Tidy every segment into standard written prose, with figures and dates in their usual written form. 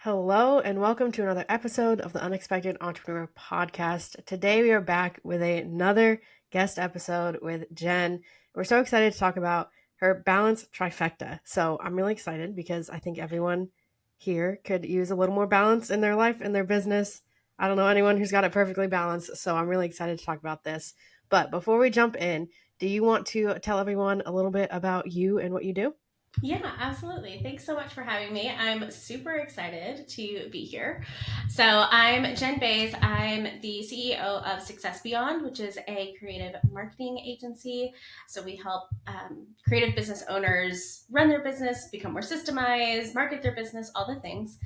Hello, and welcome to another episode of the Unexpected Entrepreneur Podcast. Today, we are back with another guest episode with Jenn. We're so excited to talk about her Balance Trifecta. So, I'm really excited because I think everyone here could use a little more balance in their life and their business. I don't know anyone who's got it perfectly balanced, so I'm really excited to talk about this. But before we jump in, do you want to tell everyone a little bit about you and what you do? Yeah, absolutely. Thanks so much for having me. I'm super excited to be here. So, I'm Jenn Bays. I'm the CEO of Success Beyond, which is a creative marketing agency. So, we help creative business owners run their business, become more systemized, market their business, all the things.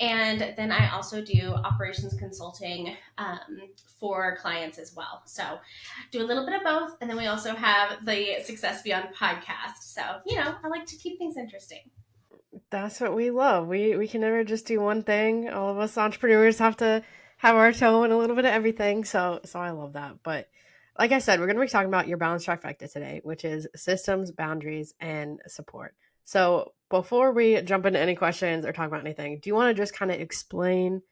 And then I also do operations consulting for clients as well. So, do a little bit of both. And then we also have the Success Beyond podcast. So, I like to keep things interesting. That's what we love. We can never just do one thing. All of us entrepreneurs have to have our toe in a little bit of everything. So I love that. But like I said, we're going to be talking about your balance trifecta today, which is systems, boundaries, and support. So before we jump into any questions or talk about anything, do you want to just kind of explain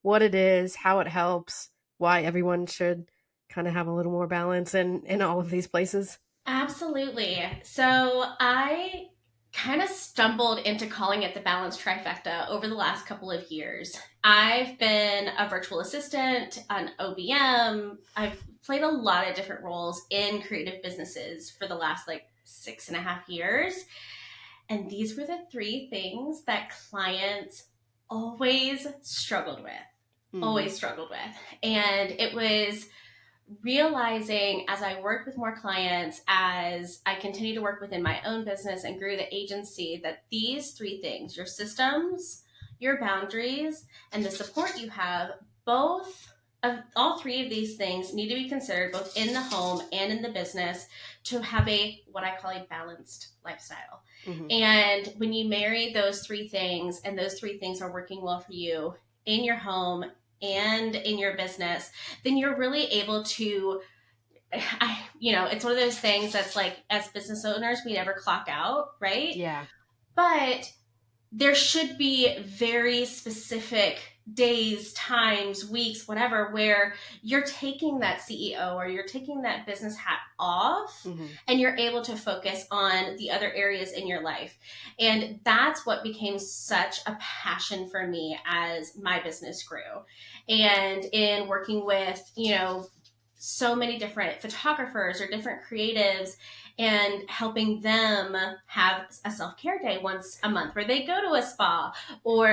what it is, how it helps, why everyone should kind of have a little more balance in all of these places? Absolutely. So, I kind of stumbled into calling it the Balance Trifecta over the last couple of years. I've been a virtual assistant, an OBM. I've played a lot of different roles in creative businesses for the last like 6.5 years. And these were the three things that clients always struggled with, Mm-hmm. always struggled with. And it was realizing as I worked with more clients, as I continued to work within my own business and grew the agency, that these three things, your systems, your boundaries, and the support you have, both of all three of these things need to be considered both in the home and in the business to have a what I call a balanced lifestyle. Mm-hmm. And when you marry those three things and those three things are working well for you in your home and in your business, then you're really able to it's one of those things that's like, as business owners, we never clock out, right? Yeah. But there should be very specific days, times, weeks, whatever, where you're taking that CEO or you're taking that business hat off Mm-hmm. and you're able to focus on the other areas in your life. And that's what became such a passion for me as my business grew. And in working with, so many different photographers or different creatives and helping them have a self-care day once a month where they go to a spa, or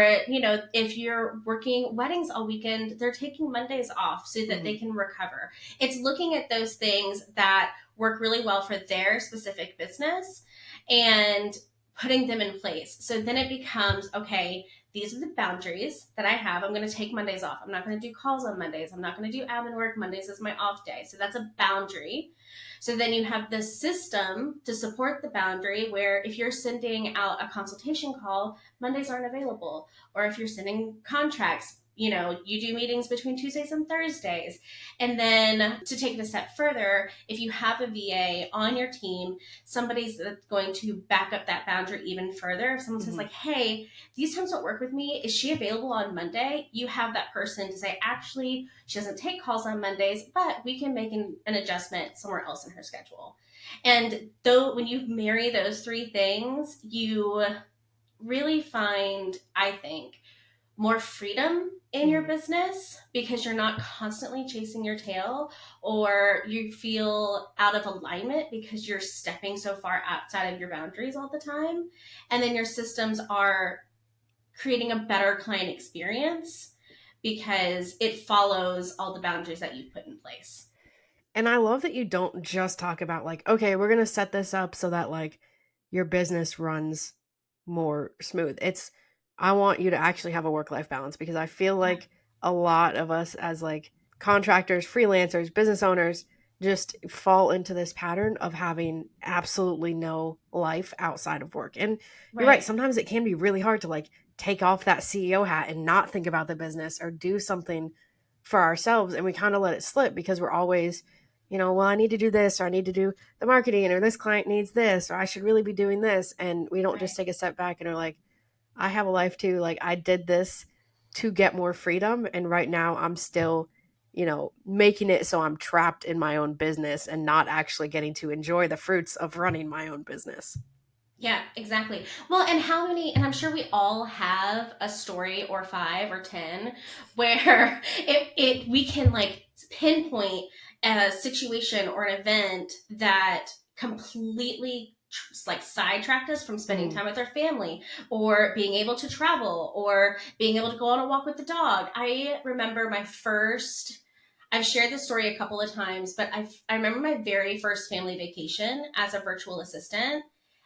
if you're working weddings all weekend, they're taking Mondays off so that Mm-hmm. they can recover. It's looking at those things that work really well for their specific business and putting them in place. So then it becomes, okay, these are the boundaries that I have. I'm going to take Mondays off. I'm not going to do calls on Mondays. I'm not going to do admin work. Mondays is my off day. So that's a boundary. So then you have the system to support the boundary, where if you're sending out a consultation call, Mondays aren't available. Or if you're sending contracts, you do meetings between Tuesdays and Thursdays. And then to take it a step further, if you have a VA on your team, somebody's that's going to back up that boundary even further. If someone says Mm-hmm. like, hey, these times don't work with me, is she available on Monday? You have that person to say, actually, she doesn't take calls on Mondays, but we can make an adjustment somewhere else in her schedule. And though when you marry those three things, you really find, I think, more freedom in your Mm-hmm. business, because you're not constantly chasing your tail, or you feel out of alignment because you're stepping so far outside of your boundaries all the time. And then your systems are creating a better client experience because it follows all the boundaries that you've put in place. And I love that you don't just talk about like, okay, we're going to set this up so that like your business runs more smooth. It's I want you to actually have a work-life balance because I feel Yeah. like a lot of us as like contractors, freelancers, business owners just fall into this pattern of having absolutely no life outside of work. And you're right, Right. sometimes it can be really hard to like take off that CEO hat and not think about the business or do something for ourselves, and we kind of let it slip because we're always well, I need to do this, or I need to do the marketing, or this client needs this, or I should really be doing this. And we don't just Right. take a step back and are like, I have a life too. Like, I did this to get more freedom. And right now I'm still, making it so I'm trapped in my own business and not actually getting to enjoy the fruits of running my own business. Yeah, exactly. Well, and how many, and I'm sure we all have a story or five or 10 where we can like pinpoint a situation or an event that completely like sidetracked us from spending Mm-hmm. time with our family or being able to travel or being able to go on a walk with the dog. I remember my first, I've shared this story a couple of times, but I remember my very first family vacation as a virtual assistant,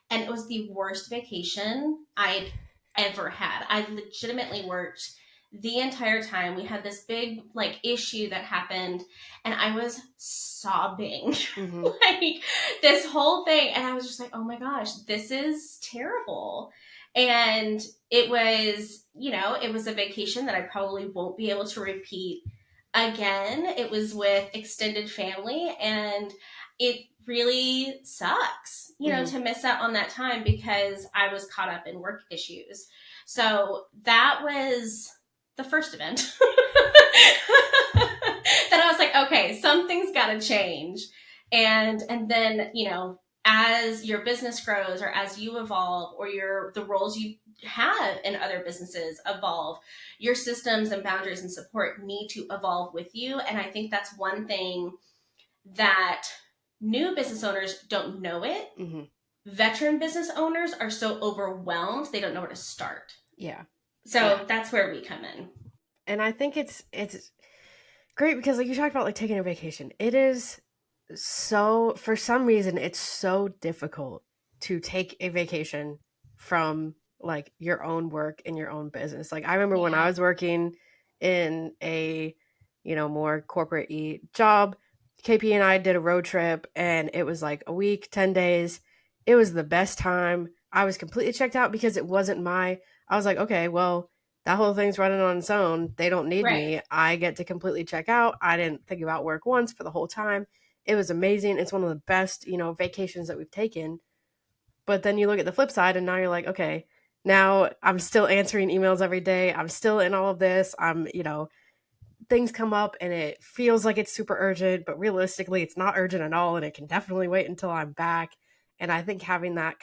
and it was the worst vacation I'd ever had. I legitimately worked the entire time. We had this big like issue that happened, and I was sobbing Mm-hmm. like this whole thing, and I was just like, "Oh my gosh, this is terrible." And it was, it was a vacation that I probably won't be able to repeat again. It was with extended family, and it really sucks, Mm-hmm. to miss out on that time because I was caught up in work issues. So that was the first event that I was like, okay, something's got to change. And then, as your business grows or as you evolve or the roles you have in other businesses evolve, your systems and boundaries and support need to evolve with you. And I think that's one thing that new business owners don't know it. Mm-hmm. Veteran business owners are so overwhelmed, they don't know where to start. Yeah. Yeah. So that's where we come in. And I think it's great because like you talked about like taking a vacation. It is so for some reason it's so difficult to take a vacation from like your own work and your own business. Like I remember when I Yeah. was working in a more corporate job, KP and I did a road trip and it was like a week, 10 days. It was the best time. I was completely checked out because it wasn't I was like, okay, well, that whole thing's running on its own. They don't need Right. me. I get to completely check out. I didn't think about work once for the whole time. It was amazing. It's one of the best, vacations that we've taken. But then you look at the flip side and now you're like, okay, now I'm still answering emails every day. I'm still in all of this. Things come up and it feels like it's super urgent, but realistically, it's not urgent at all. And it can definitely wait until I'm back. And I think having that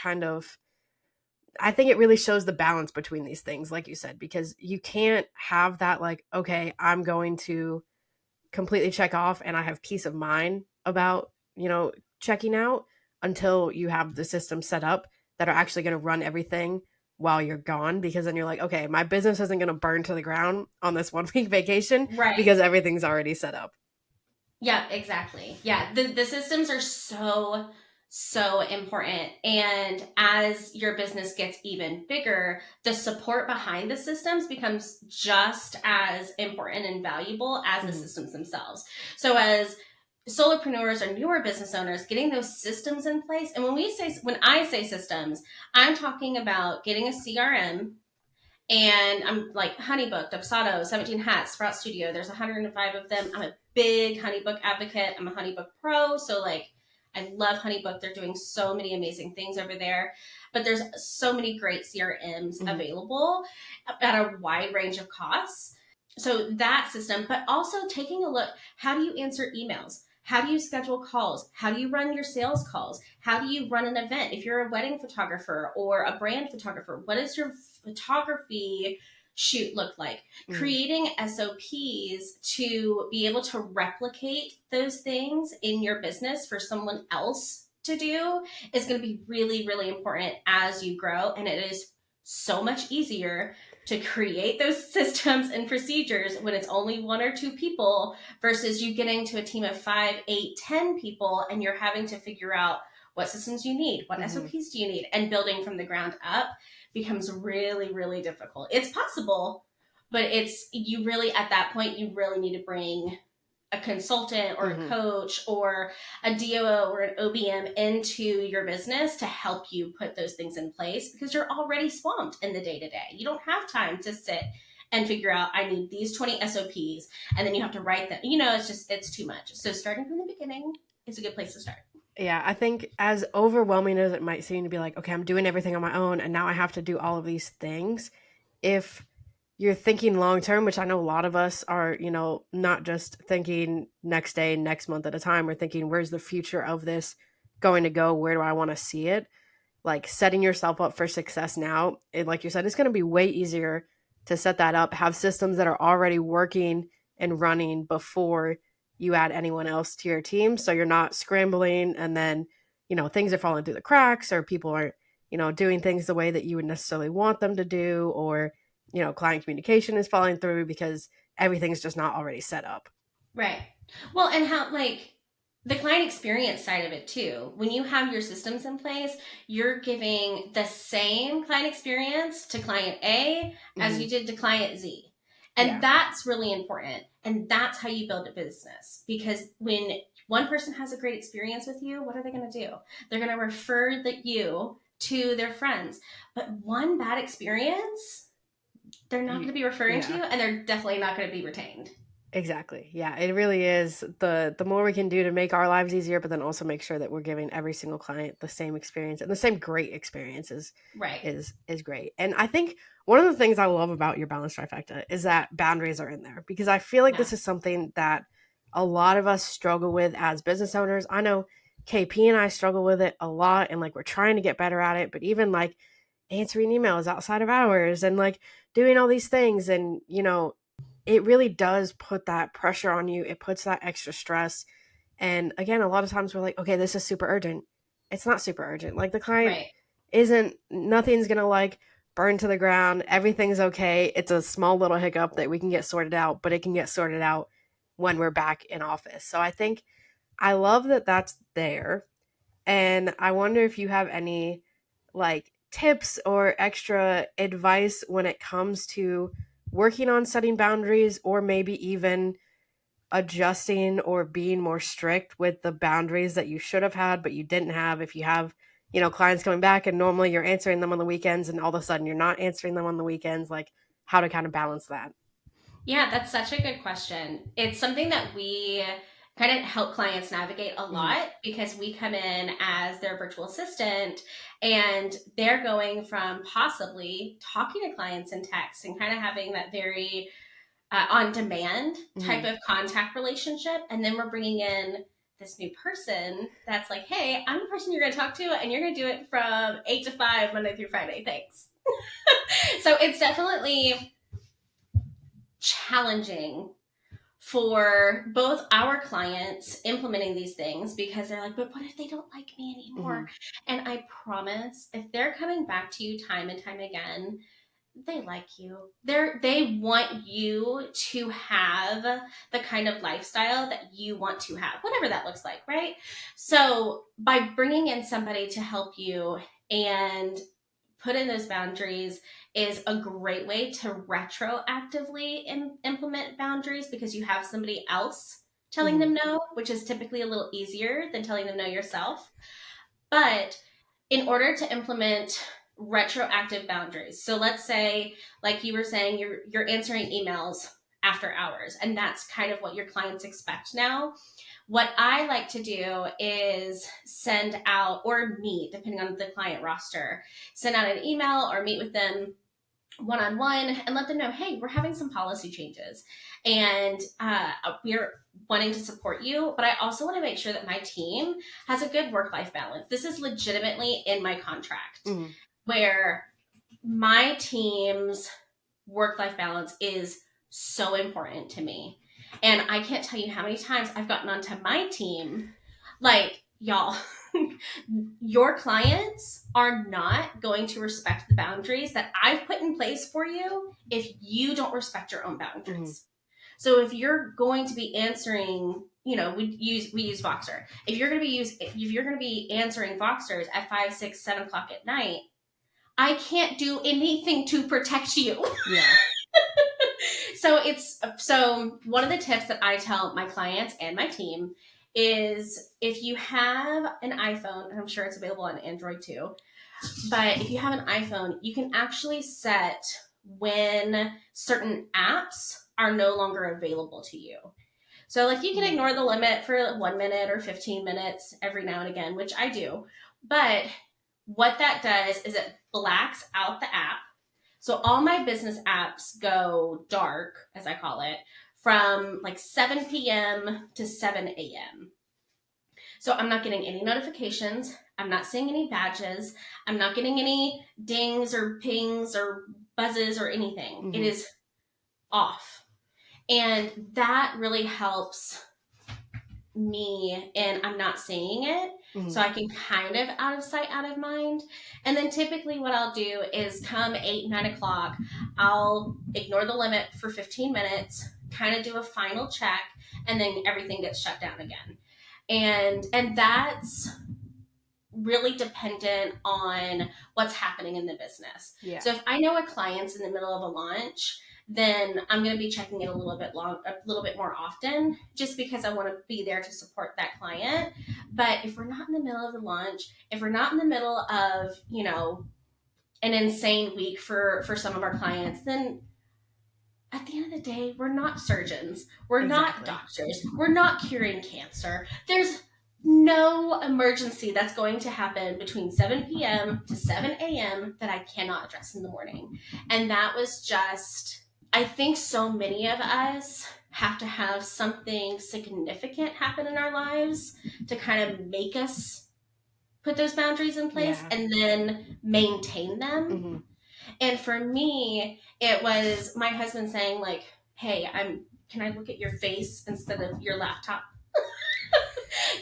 I think it really shows the balance between these things, like you said, because you can't have that, like, okay, I'm going to completely check off and I have peace of mind about, checking out until you have the system set up that are actually going to run everything while you're gone. Because then you're like, okay, my business isn't going to burn to the ground on this 1 week vacation Right. because everything's already set up. Yeah, exactly. Yeah, the systems are so important. And as your business gets even bigger, the support behind the systems becomes just as important and valuable as the Mm-hmm. systems themselves. So as solopreneurs or newer business owners, getting those systems in place, and when I say systems, I'm talking about getting a CRM. And I'm like HoneyBook, Dubsado, 17 Hats, Sprout Studio. There's 105 of them. I'm a big HoneyBook advocate. I'm a HoneyBook pro. So like I love HoneyBook. They're doing so many amazing things over there. But there's so many great CRMs Mm-hmm. available at a wide range of costs. So that system, but also taking a look, how do you answer emails? How do you schedule calls? How do you run your sales calls? How do you run an event? If you're a wedding photographer or a brand photographer, what does your photography shoot look like? Mm-hmm. Creating SOPs to be able to replicate those things in your business for someone else to do is going to be really, really important as you grow. And it is so much easier to create those systems and procedures when it's only one or two people versus you getting to a team of 5, 8, 10 people and you're having to figure out what systems you need, what Mm-hmm. SOPs do you need, and building from the ground up becomes really, really difficult. It's possible, but you really, at that point, you really need to bring a consultant or a Mm-hmm. coach or a DOO or an OBM into your business to help you put those things in place because you're already swamped in the day to day. You don't have time to sit and figure out, I need these 20 SOPs, and then you have to write them. It's too much. So starting from the beginning is a good place to start. Yeah, I think as overwhelming as it might seem to be like, okay, I'm doing everything on my own and now I have to do all of these things. If you're thinking long term, which I know a lot of us are, not just thinking next day, next month at a time. We're thinking, where's the future of this going to go? Where do I want to see it? Like setting yourself up for success now, like you said, it's going to be way easier to set that up, have systems that are already working and running before you add anyone else to your team. So you're not scrambling and then, things are falling through the cracks or people aren't, doing things the way that you would necessarily want them to do, or, client communication is falling through because everything's just not already set up. Right. Well, and how, like, the client experience side of it too. When you have your systems in place, you're giving the same client experience to client A as Hmm. you did to client Z. And Yeah. that's really important. And that's how you build a business. Because when one person has a great experience with you, what are they going to do? They're going to refer you to their friends. But one bad experience, they're not going You, to be referring to yeah. you, and they're definitely not going to be retained. Exactly. Yeah, it really is the more we can do to make our lives easier, but then also make sure that we're giving every single client the same experience and the same great experiences Right. is great. And I think one of the things I love about your balance trifecta is that boundaries are in there, because I feel like Yeah. this is something that a lot of us struggle with as business owners. I know KP and I struggle with it a lot, and like we're trying to get better at it, but even like answering emails outside of hours and like doing all these things, and it really does put that pressure on you. It puts that extra stress. And again, a lot of times we're like, okay, this is super urgent. It's not super urgent. Like the client Right. isn't, nothing's going to like burn to the ground. Everything's okay. It's a small little hiccup that we can get sorted out, but it can get sorted out when we're back in office. So I think I love that that's there. And I wonder if you have any like tips or extra advice when it comes to working on setting boundaries, or maybe even adjusting or being more strict with the boundaries that you should have had but you didn't have. If you have, clients coming back and normally you're answering them on the weekends and all of a sudden you're not answering them on the weekends, like how to kind of balance that. Yeah, that's such a good question. It's something that we kind of help clients navigate a Hmm. lot because we come in as their virtual assistant and they're going from possibly talking to clients in text and kind of having that very on demand type Hmm. of contact relationship. And then we're bringing in this new person that's like, hey, I'm the person you're going to talk to, and you're going to do it from 8 to 5, Monday through Friday. Thanks. So it's definitely challenging for both our clients implementing these things because they're like, but what if they don't like me Hmm. anymore? And I promise, if they're coming back to you time and time again, they like you. They want you to have the kind of lifestyle that you want to have, whatever that looks like, right? So by bringing in somebody to help you and put in those boundaries is a great way to retroactively implement boundaries because you have somebody else telling Hmm. them no, which is typically a little easier than telling them no yourself. But in order to implement retroactive boundaries, so let's say, like you were saying, you're answering emails after hours, and that's kind of what your clients expect now. What I like to do is send out or meet, depending on the client roster, send out an email or meet with them one on one and let them know, hey, we're having some policy changes and we're wanting to support you, but I also want to make sure that my team has a good work life balance. This is legitimately in my contract Hmm. where my team's work life balance is so important to me. And I can't tell you how many times I've gotten onto my team, like, y'all, your clients are not going to respect the boundaries that I've put in place for you if you don't respect your own Hmm. boundaries. So if you're going to be answering, we use Voxer. If you're going to be answering Voxers at 5, 6, 7 o'clock at night, I can't do anything to protect you. Yeah. So one of the tips that I tell my clients and my team is if you have an iPhone, and I'm sure it's available on Android too, but if you have an iPhone, you can actually set when certain apps are no longer available to you. So like you can Hmm. ignore the limit for 1 minute or 15 minutes every now and again, which I do. But what that does is it blacks out the app So all my business apps go dark, as I call it, from like 7 p.m. to 7 a.m. So I'm not getting any notifications. I'm not seeing any badges. I'm not getting any dings or pings or buzzes or anything. It Mm-hmm. is off. And that really helps me, and I'm not seeing it. Mm-hmm. So I can kind of out of sight, out of mind. And then typically what I'll do is come 8, 9 o'clock, I'll ignore the limit for 15 minutes, kind of do a final check, and then everything gets shut down again. And that's really dependent on what's happening in the business. Yeah. So if I know a client's in the middle of a launch, then I'm going to be checking it a little bit more often, just because I want to be there to support that client. But if we're not in the middle of the launch, if we're not in the middle of, an insane week for some of our clients, then at the end of the day, we're not surgeons. We're not Exactly. doctors. We're not curing cancer. There's no emergency that's going to happen between 7 p.m. to 7 a.m. that I cannot address in the morning. And that was just, I think so many of us have to have something significant happen in our lives to kind of make us put those boundaries in place Yeah. and then maintain them. Mm-hmm. And for me, it was my husband saying, like, hey, can I look at your face instead of your laptop?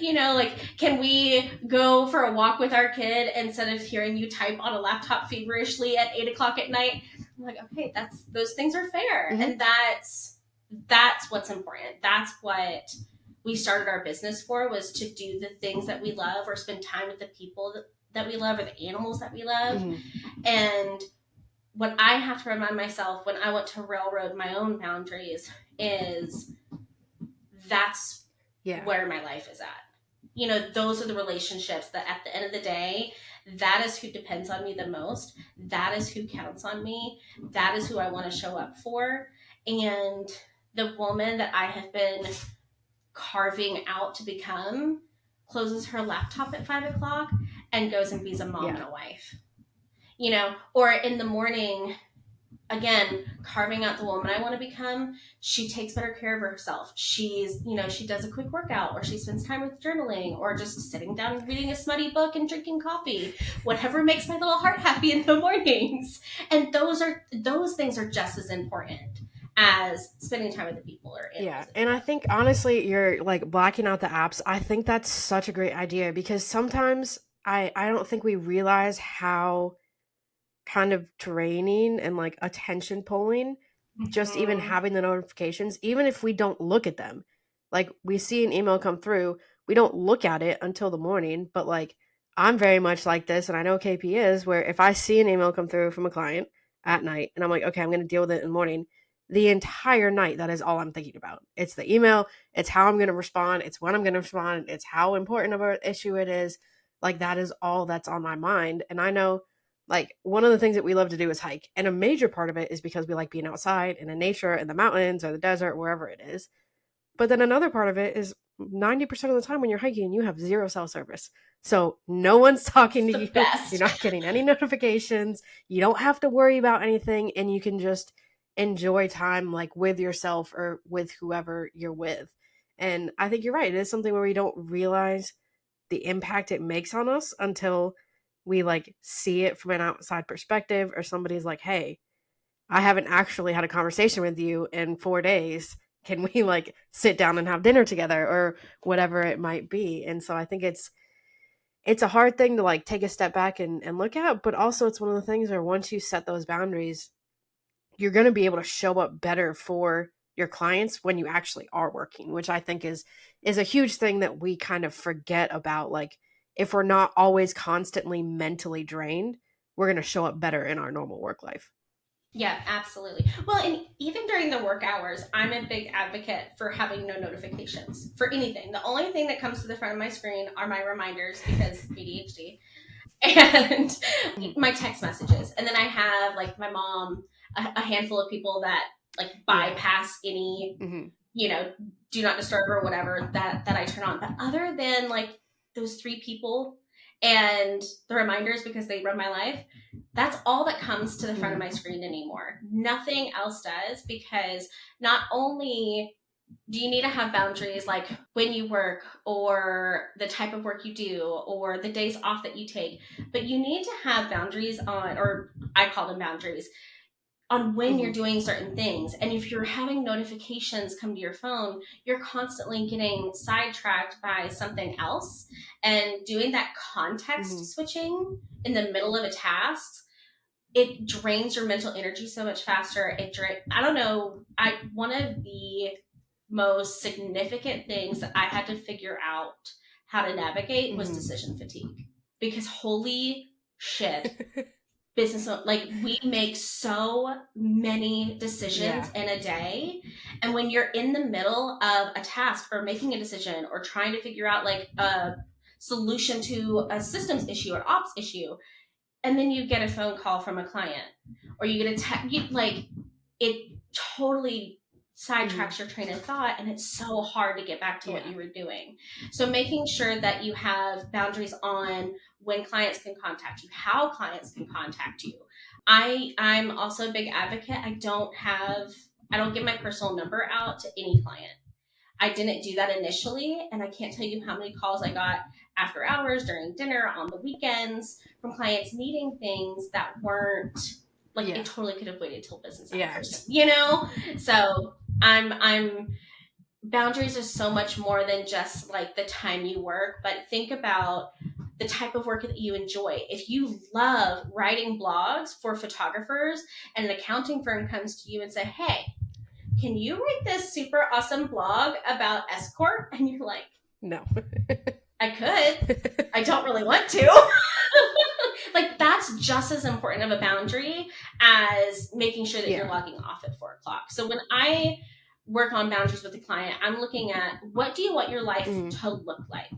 Like, can we go for a walk with our kid instead of hearing you type on a laptop feverishly at 8 o'clock at night? I'm like, okay, those things are fair. Mm-hmm. And that's what's important. That's what we started our business for, was to do the things that we love, or spend time with the people that we love, or the animals that we love. Mm-hmm. And what I have to remind myself when I want to railroad my own boundaries is that's where my life is at. Those are the relationships that at the end of the day, that is who depends on me the most. That is who counts on me. That is who I want to show up for. And the woman that I have been carving out to become closes her laptop at 5 o'clock and goes and be's a mom and a wife. Or in the morning, again, carving out the woman I want to become, she takes better care of herself. She does a quick workout, or she spends time with journaling, or just sitting down and reading a smutty book and drinking coffee, whatever makes my little heart happy in the mornings. And those things are just as important as spending time with the people or animals. Yeah. And I think honestly, you're like blacking out the apps. I think that's such a great idea, because sometimes I don't think we realize how kind of draining and like attention pulling just even having the notifications, even if we don't look at them. Like, we see an email come through, we don't look at it until the morning. But like, I'm very much like this, and I know KP is, where if I see an email come through from a client at night and I'm like, okay, I'm going to deal with it in the morning, the entire night, that is all I'm thinking about. It's the email, it's how I'm going to respond, it's when I'm going to respond, it's how important of an issue it is. Like, that is all that's on my mind. And I know, like, one of the things that we love to do is hike. And a major part of it is because we like being outside and in nature, in the mountains or the desert, wherever it is. But then another part of it is 90% of the time when you're hiking, you have zero cell service. So no one's talking to you. Best. You're not getting any notifications. You don't have to worry about anything. And you can just enjoy time like with yourself or with whoever you're with. And I think you're right. It is something where we don't realize the impact it makes on us until we like see it from an outside perspective, or somebody's like, hey, I haven't actually had a conversation with you in 4 days. Can we like sit down and have dinner together, or whatever it might be? And so I think it's a hard thing to like take a step back and look at, but also it's one of the things where once you set those boundaries, you're going to be able to show up better for your clients when you actually are working, which I think is a huge thing that we kind of forget about. Like, if we're not always constantly mentally drained, we're going to show up better in our normal work life. Yeah, absolutely. Well, and even during the work hours, I'm a big advocate for having no notifications for anything. The only thing that comes to the front of my screen are my reminders, because ADHD, and my text messages. And then I have like my mom, a handful of people that like bypass any, do not disturb or whatever that I turn on. But other than like those 3 people, and the reminders because they run my life, that's all that comes to the front of my screen anymore. Nothing else does, because not only do you need to have boundaries like when you work or the type of work you do or the days off that you take, but you need to have boundaries on, or I call them boundaries, on when you're doing certain things. And if you're having notifications come to your phone, you're constantly getting sidetracked by something else, and doing that context switching in the middle of a task, it drains your mental energy so much faster. I don't know. One of the most significant things that I had to figure out how to navigate was decision fatigue. Because holy shit, business, like, we make so many decisions in a day, and when you're in the middle of a task or making a decision or trying to figure out like a solution to a systems issue or ops issue, and then you get a phone call from a client, or you get a text, like, it totally sidetracks your train of thought, and it's so hard to get back to what you were doing. So making sure that you have boundaries on when clients can contact you, how clients can contact you. I'm also a big advocate. I don't give my personal number out to any client. I didn't do that initially, and I can't tell you how many calls I got after hours, during dinner, on the weekends, from clients needing things that weren't like, it totally could have waited till business hours, you know? So I'm boundaries are so much more than just like the time you work, but think about the type of work that you enjoy. If you love writing blogs for photographers and an accounting firm comes to you and say, hey, can you write this super awesome blog about S Corp? And you're like, no. I could. I don't really want to. Like, that's just as important of a boundary as making sure that you're logging off at 4:00. So when I work on boundaries with a client, I'm looking at, what do you want your life to look like?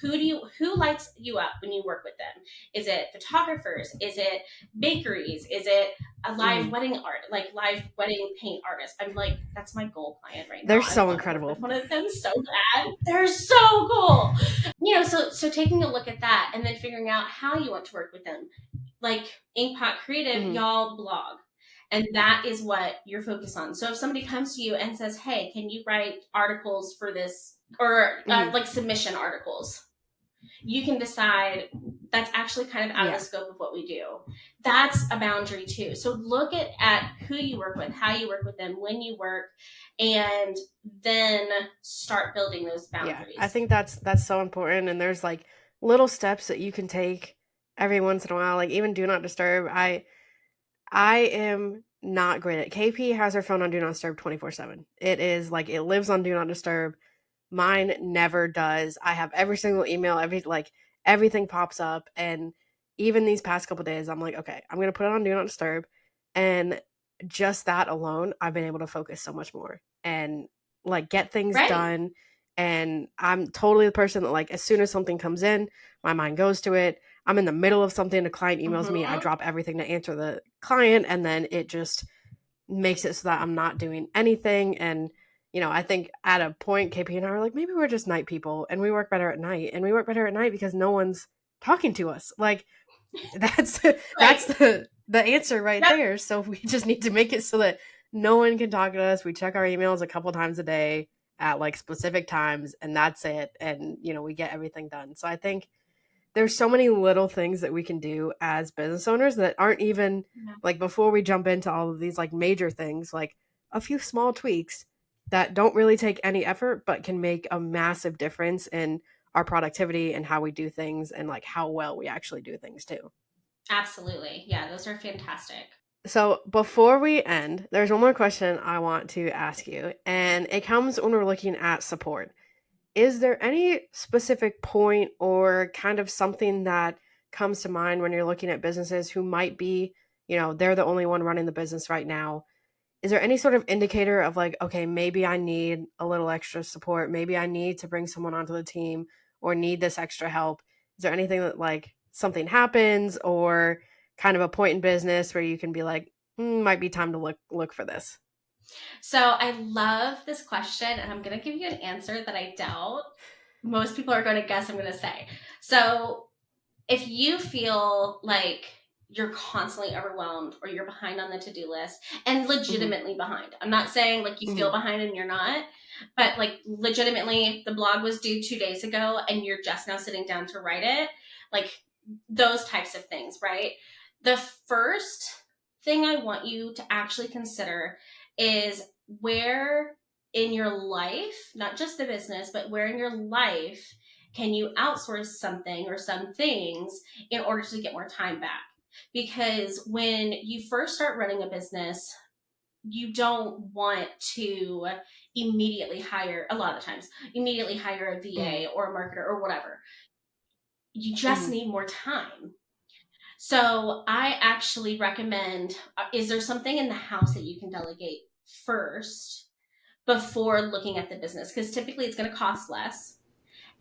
Who lights you up when you work with them? Is it photographers? Is it bakeries? Is it a live wedding art, like live wedding paint artist? I'm like, that's my goal client right now. They're so incredible. One of them so bad. They're so cool. You know, so taking a look at that and then figuring out how you want to work with them. Like Inkpot Creative, y'all blog. And that is what you're focused on. So if somebody comes to you and says, hey, can you write articles for this, or like submission articles, you can decide that's actually kind of out of the scope of what we do. That's a boundary too. So look at who you work with, how you work with them, when you work, and then start building those boundaries. I think that's so important. And there's like little steps that you can take every once in a while, like even do not disturb. I am not great at KP has her phone on do not disturb 24/7. It is like, it lives on do not disturb. Mine never does. I have every single email, everything pops up. And even these past couple days, I'm like, okay, I'm going to put it on do not disturb. And just that alone, I've been able to focus so much more and like get things done. And I'm totally the person that, like, as soon as something comes in, my mind goes to it. I'm in the middle of something, a client emails me, I drop everything to answer the client, and then it just makes it so that I'm not doing anything. And you know, I think at a point, KP and I were like, maybe we're just night people and we work better at night. And we work better at night because no one's talking to us. Like, that's the answer right there. So we just need to make it so that no one can talk to us. We check our emails a couple times a day at like specific times, and that's it. And, you know, we get everything done. So I think there's so many little things that we can do as business owners that aren't even like, before we jump into all of these like major things, like a few small tweaks that don't really take any effort, but can make a massive difference in our productivity and how we do things and like how well we actually do things too. Absolutely. Yeah, those are fantastic. So before we end, there's one more question I want to ask you, and it comes when we're looking at support. Is there any specific point or kind of something that comes to mind when you're looking at businesses who might be, you know, they're the only one running the business right now? Is there any sort of indicator of like, okay, maybe I need a little extra support. Maybe I need to bring someone onto the team or need this extra help. Is there anything that like something happens or kind of a point in business where you can be like, might be time to look for this? So I love this question, and I'm going to give you an answer that I doubt most people are going to guess I'm going to say. So if you feel like you're constantly overwhelmed or you're behind on the to-do list and Mm-hmm. legitimately behind, I'm not saying like you feel Mm-hmm. behind and you're not, but like legitimately the blog was due 2 days ago and you're just now sitting down to write it, like those types of things, right? The first thing I want you to actually consider is where in your life, not just the business, but where in your life can you outsource something or some things in order to get more time back? Because when you first start running a business, you don't want to immediately hire, a lot of times, immediately hire a Mm-hmm. VA or a marketer or whatever. You just Mm-hmm. need more time. So I actually recommend, is there something in the house that you can delegate first before looking at the business? Because typically it's going to cost less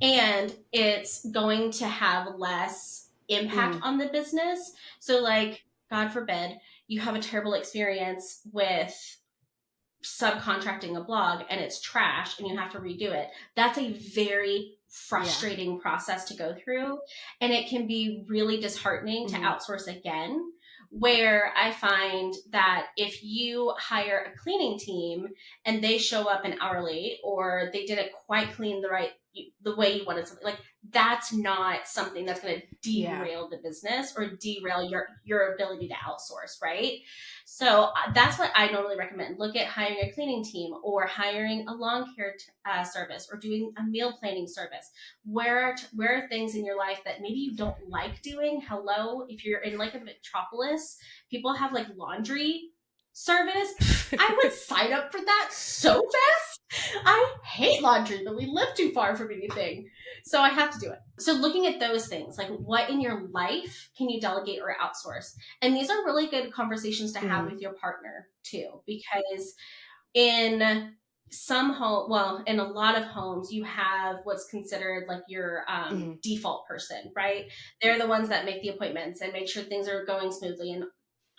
and it's going to have less impact Mm-hmm. on the business. So, like, God forbid, you have a terrible experience with subcontracting a blog and it's trash and you have to redo it. That's a very Yeah. frustrating process to go through. And it can be really disheartening to Mm-hmm. outsource again. Where I find that if you hire a cleaning team and they show up an hour late or they didn't quite clean the way you wanted something, like that's not something that's going to Yeah. derail the business or derail your ability to outsource, right? So that's what I normally recommend. Look at hiring a cleaning team or hiring a lawn care service or doing a meal planning service. Where are things in your life that maybe you don't like doing? Hello, if you're in like a metropolis, people have like laundry service. I would sign up for that so fast. I hate laundry, but we live too far from anything. So I have to do it. So looking at those things, like what in your life can you delegate or outsource? And these are really good conversations to have Mm-hmm. with your partner too, because in some home, well, in a lot of homes, you have what's considered like your Mm-hmm. default person, right? They're the ones that make the appointments and make sure things are going smoothly and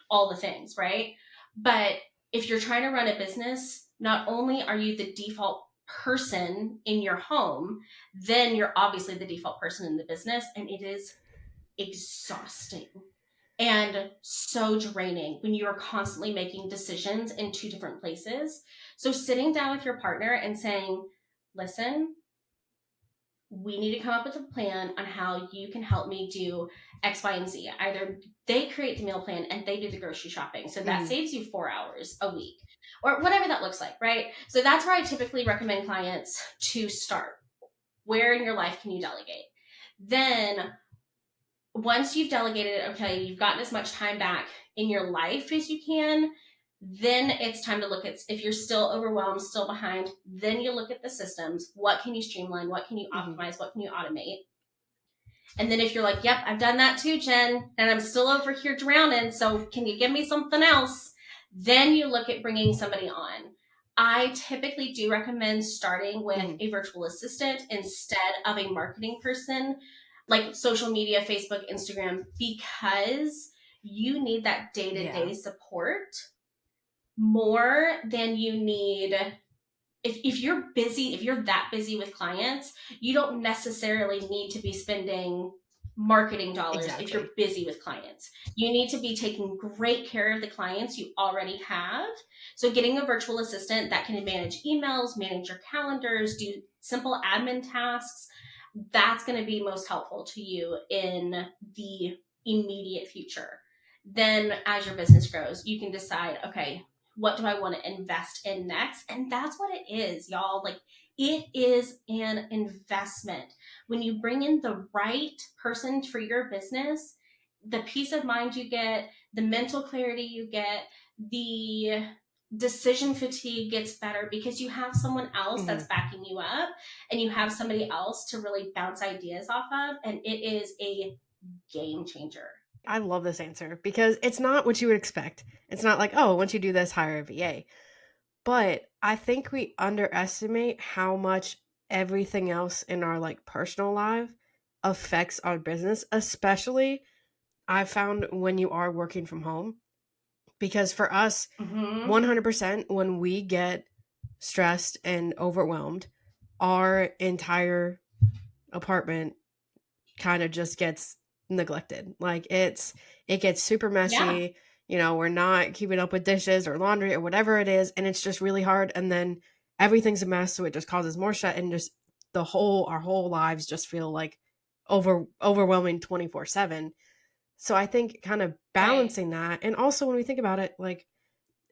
all the things, right? But if you're trying to run a business, not only are you the default person in your home, then you're obviously the default person in the business, and it is exhausting and so draining when you are constantly making decisions in two different places. So sitting down with your partner and saying, listen, we need to come up with a plan on how you can help me do X, Y, and Z. Either they create the meal plan and they do the grocery shopping. So that Mm-hmm. saves you 4 hours a week or whatever that looks like, right? So that's where I typically recommend clients to start. Where in your life can you delegate? Then once you've delegated, okay, you've gotten as much time back in your life as you can, then it's time to look at, if you're still overwhelmed, still behind, then you look at the systems. What can you streamline? What can you Mm-hmm. optimize? What can you automate? And then if you're like, yep, I've done that too, Jen, and I'm still over here drowning, so can you give me something else? Then you look at bringing somebody on. I typically do recommend starting with Mm-hmm. a virtual assistant instead of a marketing person, like social media, Facebook, Instagram, because you need that day to Yeah. day support more than you need if you're busy, if you're that busy with clients, you don't necessarily need to be spending marketing dollars if you're Exactly. busy with clients. You need to be taking great care of the clients you already have. So getting a virtual assistant that can manage emails, manage your calendars, do simple admin tasks, that's going to be most helpful to you in the immediate future. Then as your business grows, you can decide, okay, what do I want to invest in next? And that's what it is, y'all. Like, it is an investment. When you bring in the right person for your business, the peace of mind you get, the mental clarity you get, the decision fatigue gets better because you have someone else Mm-hmm. that's backing you up and you have somebody else to really bounce ideas off of. And it is a game changer. I love this answer because it's not what you would expect. It's not like, oh, once you do this, hire a VA. But I think we underestimate how much everything else in our like personal life affects our business, especially I found when you are working from home. Because for us, Mm-hmm. 100% when we get stressed and overwhelmed, our entire apartment kind of just gets neglected. Like it gets super Yeah. messy. We're not keeping up with dishes or laundry or whatever it is, and it's just really hard. And then everything's a mess, so it just causes more stress, and just our whole lives just feel like overwhelming 24/7. So I think kind of Right. balancing that, and also when we think about it, like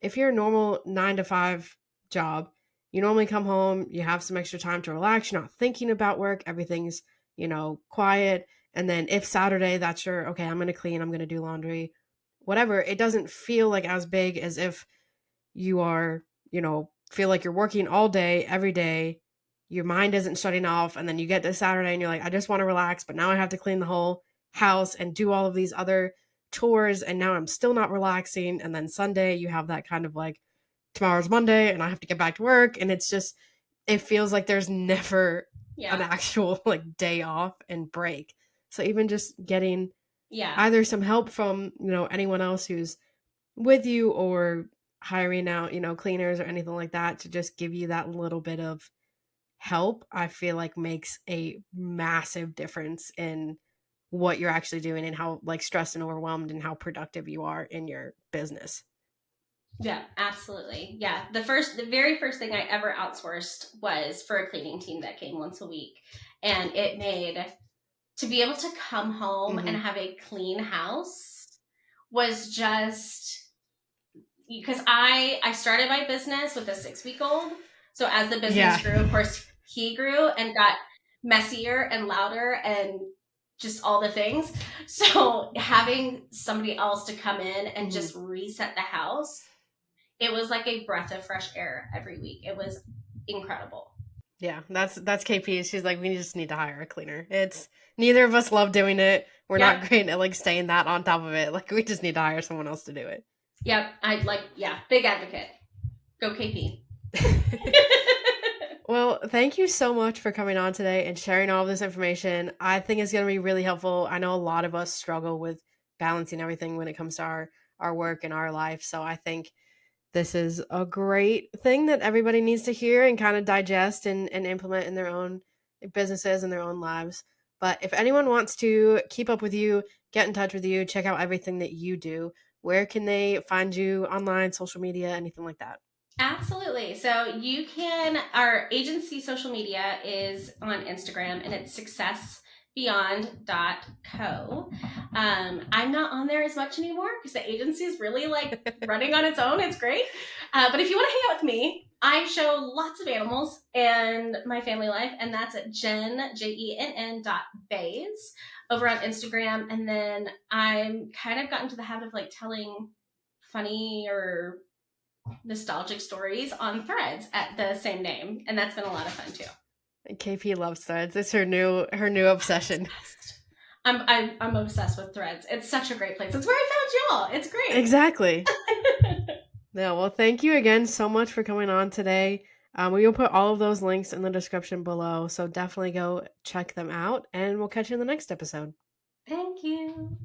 if you're a normal 9 to 5 job, you normally come home, you have some extra time to relax, you're not thinking about work, everything's, quiet. And then if Saturday, that's your, okay, I'm going to clean, I'm going to do laundry, whatever, it doesn't feel like as big as if you are, feel like you're working all day, every day. Your mind isn't shutting off. And then you get to Saturday and you're like, I just want to relax, but now I have to clean the whole house and do all of these other chores. And now I'm still not relaxing. And then Sunday, you have that kind of like, tomorrow's Monday and I have to get back to work. And it's just, it feels like there's never an Yeah. actual like day off and break. So even just getting Yeah. either some help from, anyone else who's with you, or hiring out, cleaners or anything like that to just give you that little bit of help, I feel like makes a massive difference in what you're actually doing and how like stressed and overwhelmed and how productive you are in your business. Yeah, absolutely. Yeah. The very first thing I ever outsourced was for a cleaning team that came once a week. And it made, to be able to come home and Hmm. have a clean house was just, because I started my business with a 6 week old. So as the business Yeah. grew, of course, he grew and got messier and louder and just all the things. So having somebody else to come in and Hmm. just reset the house, it was like a breath of fresh air every week. It was incredible. Yeah, that's KP. She's like, we just need to hire a cleaner. It's neither of us love doing it. We're Yep. not great at like staying that on top of it. Like we just need to hire someone else to do Yep. I like, yeah, big advocate. Go KP. it. Well, thank you so much for coming on today and sharing all of this information. I think it's going to be really helpful. I know a lot of us struggle with balancing everything when it comes to our work and our life. So I think this is a great thing that everybody needs to hear and kind of digest and implement in their own businesses and their own lives. But if anyone wants to keep up with you, get in touch with you, check out everything that you do, where can they find you online, social media, anything like that? Absolutely. So you can, our agency social media is on Instagram and it's successbeyond.co. I'm not on there as much anymore because the agency is really like running on its own. It's great. But if you want to hang out with me, I show lots of animals and my family life, and that's at Jenn, Jenn Bays over on Instagram. And then I'm kind of gotten to the habit of like telling funny or nostalgic stories on threads at the same name, and that's been a lot of fun too. KP loves threads. It's her new obsession. Obsessed. I'm obsessed with threads. It's such a great place. It's where I found y'all. It's great. Exactly. Yeah, well, thank you again so much for coming on today. We will put all of those links in the description below, so definitely go check them out, and we'll catch you in the next episode. Thank you.